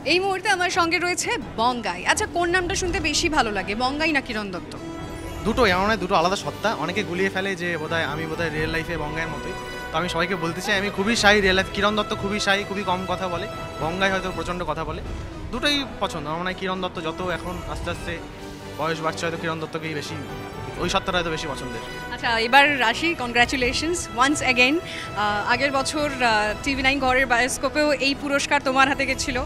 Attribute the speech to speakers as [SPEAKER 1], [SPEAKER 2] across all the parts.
[SPEAKER 1] এই মুহূর্তে আমার সঙ্গে রয়েছে বঙ্গাই। আচ্ছা, কোন নামটা শুনতে বেশি ভালো লাগে, বঙ্গাই না কিরণ দত্ত?
[SPEAKER 2] দুটোই আমার মনে হয় দুটো আলাদা সত্তা। অনেকে গুলিয়ে ফেলে যে আমি বোধহয় রিয়েল লাইফে বঙ্গাইয়ের মতোই। তো আমি সবাইকে বলতে চাই আমি খুবই শাই রিয়েল লাইফ। কিরণ দত্ত খুবই শাই, খুবই কম কথা বলে। বঙ্গাই হয়তো প্রচণ্ড কথা বলে। দুটোই পছন্দ। আমার মনে হয় কিরণ দত্ত যত এখন আস্তে আস্তে বয়স বাড়ছে, হয়তো কিরণ দত্তকেই বেশি, ওই সত্তাটা হয়তো বেশি পছন্দের।
[SPEAKER 1] আচ্ছা, এবার রাশি, কনগ্রাচুলেশনস ওয়ান্স অ্যাগেন। আগের বছর TV9 ঘরের বায়োস্কোপেও এই পুরস্কার তোমার হাতে গেছিল,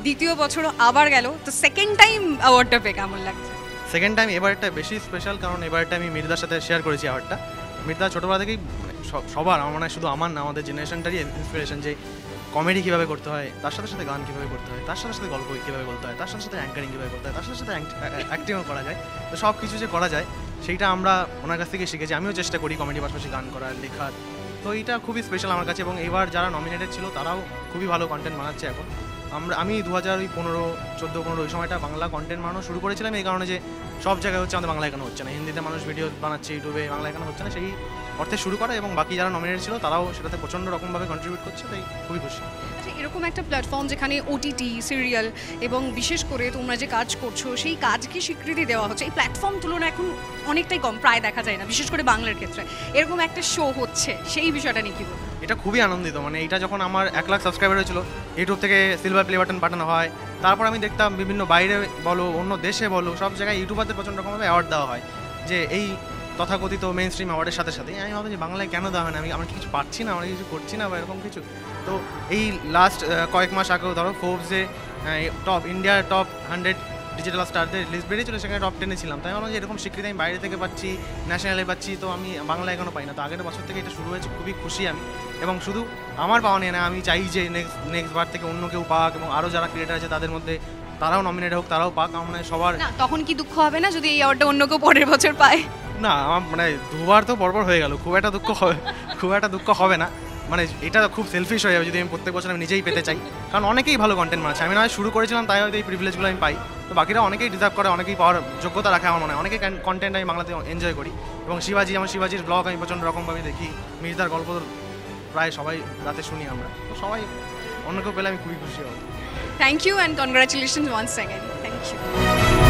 [SPEAKER 1] দ্বিতীয় বছরও আবার গেল, তো সেকেন্ড টাইম অ্যাওয়ার্ডটা পেয়ে কেমন লাগছে?
[SPEAKER 2] সেকেন্ড টাইম এবারটা বেশি স্পেশাল, কারণ এবারটা আমি মির্দার সাথে শেয়ার করেছি অ্যাওয়ার্ডটা। মির্দা ছোটোবেলা থেকেই সবার, আমার মনে হয় শুধু আমার না, আমাদের জেনারেশনটারই ইন্সপিরেশন, যে কমেডি কীভাবে করতে হয়, তার সাথে সাথে গান কীভাবে করতে হয়, তার সাথে সাথে গল্প কীভাবে বলতে হয়, তার সাথে সাথে অ্যাঙ্কারিং কীভাবে করতে হয়, তার সাথে সাথে অ্যাক্টিংও করা যায়। তো সব কিছু যে করা যায় সেইটা আমরা ওনার কাছ থেকে শিখেছি। আমিও চেষ্টা করি কমেডি পাশাপাশি গান করার, লেখার। তো এইটা খুবই স্পেশাল আমার কাছে। এবং এবার যারা নমিনেটেড ছিল তারাও খুবই ভালো কন্টেন্ট বানাচ্ছে এখন। আমি 2015 ওই সময়টা বাংলা কন্টেন্ট বানানো শুরু করেছিলাম, এই কারণে যে সব জায়গায় হচ্ছে, আমাদের বাংলায় কেন হচ্ছে না, হিন্দিতে মানুষ ভিডিও বানাচ্ছে ইউটিউবে, বাংলায় কেন হচ্ছে না, সেই অর্থে শুরু করা। এবং বাকি যারা নমিনেট ছিল তারাও সেটাতে প্রচণ্ড রকমভাবে কন্ট্রিবিউট করছে, তাই খুবই খুশি।
[SPEAKER 1] আচ্ছা, এরকম একটা প্ল্যাটফর্ম যেখানে OTT সিরিয়াল এবং বিশেষ করে তোমরা যে কাজ করছো সেই কাজকে স্বীকৃতি দেওয়া হচ্ছে, এই প্ল্যাটফর্ম তুলনা এখন অনেকটাই কম, প্রায় দেখা যায় না, বিশেষ করে বাংলার ক্ষেত্রে। এরকম একটা শো হচ্ছে, সেই বিষয়টা নিয়ে কী বলবো?
[SPEAKER 2] এটা খুবই আনন্দিত। মানে এটা যখন আমার 1 লাখ সাবস্ক্রাইবার হয়েছিল, ইউটিউব থেকে সিলভার প্লে বাটন পাঠানো হয়, তারপর আমি দেখতাম বিভিন্ন বাইরে বলো, অন্য দেশে বলো, সব জায়গায় ইউটিউবারদের প্রচণ্ড রকমভাবে অ্যাওয়ার্ড দেওয়া হয়, যে এই তথাকথিত মেইন স্ট্রিম অ্যাওয়ার্ডের সাথে সাথে আমি ভাবতাম যে বাংলায় কেন দেওয়া হয় না, আমরা কিছু পাচ্ছি না, আমরা কিছু করছি না বা এরকম কিছু। তো এই লাস্ট কয়েক মাস আগেও ধরো ফোর্বসে ইন্ডিয়ার টপ 100 ডিজিটাল স্টারদের লিস্ট বেরিয়েছিল, সেখানে টপ 10-এ ছিলাম। তাই ভাবলাম যে এরকম স্বীকৃতি আমি বাইরে থেকে পাচ্ছি, ন্যাশনালে পাচ্ছি, তো আমি বাংলায় এখনও পাই না। তো আগের বছর থেকে এটা শুরু হয়েছে, খুবই খুশি আমি। এবং শুধু আমার পাওয়া নিয়ে না, আমি চাই যে নেক্সট বার থেকে অন্য কেউ পাক, এবং আরও যারা ক্রিয়েটার আছে তাদের মধ্যে তারাও নমিনেট হোক, তারাও পাক। আমার মানে সবার
[SPEAKER 1] না, তখন কি দুঃখ হবে না যদি এই অ্যাওয়ার্ডটা অন্য কেউ পরের বছর পায়?
[SPEAKER 2] না, আমার মানে দুবার তো পরপর হয়ে গেল, খুব একটা দুঃখ হবে না। মানে এটা খুব সেলফিশ হয়ে যাবে যদি আমি প্রত্যেক বছর আমি নিজেই পেতে চাই, কারণ অনেকেই ভালো কন্টেন্ট বানাচ্ছে। আমি নয় শুরু করেছিলাম, তাই হয়তো এই প্রিভিলেজগুলো আমি পাই। তো বাকিরা অনেকেই ডিজার্ভ করে, অনেকেই পাওয়ার যোগ্যতা রাখে আমার মনে হয়। অনেকেই কন্টেন্ট আমি বাংলাতে এনজয় করি। এবং শিবাজির ব্লগ আমি প্রচণ্ড রকমভাবে দেখি, মির্জার গল্প প্রায় সবাই রাতে শুনি আমরা। তো সবাই অন্য কেউ পেলে আমি খুবই খুশি হব।
[SPEAKER 1] Thank you and congratulations once again. Thank you.